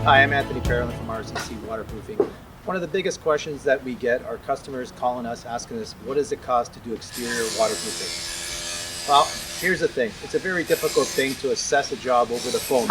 Hi, I'm Anthony Parolin from RCC Waterproofing. One of the biggest questions that we get are customers calling us asking us, what does it cost to do exterior waterproofing? Well, here's the thing. It's a very difficult thing to assess a job over the phone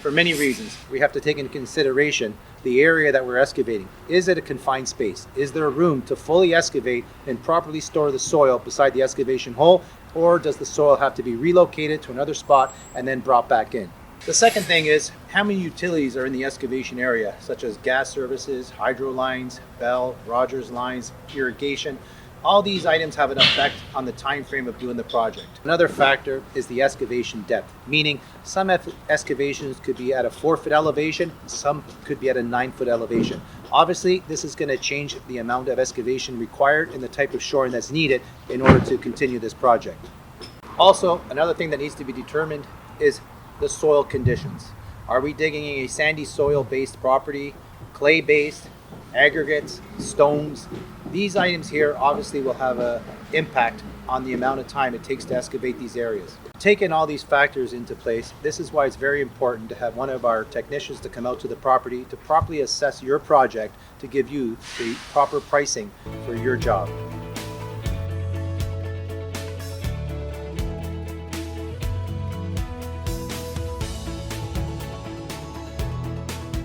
for many reasons. We have to take into consideration the area that we're excavating. Is it a confined space? Is there room to fully excavate and properly store the soil beside the excavation hole? Or does the soil have to be relocated to another spot and then brought back in? The second thing is how many utilities are in the excavation area, such as gas services, hydro lines, Bell, Rogers lines, irrigation. All these items have an effect on the time frame of doing the project. Another factor is the excavation depth, meaning some excavations could be at a 4-foot elevation, some could be at a 9-foot elevation. Obviously, this is going to change the amount of excavation required and the type of shoring that's needed in order to continue this project. Also, another thing that needs to be determined is the soil conditions. Are we digging a sandy soil-based property, clay-based, aggregates, stones? These items here obviously will have an impact on the amount of time it takes to excavate these areas. Taking all these factors into place, this is why it's very important to have one of our technicians to come out to the property to properly assess your project to give you the proper pricing for your job.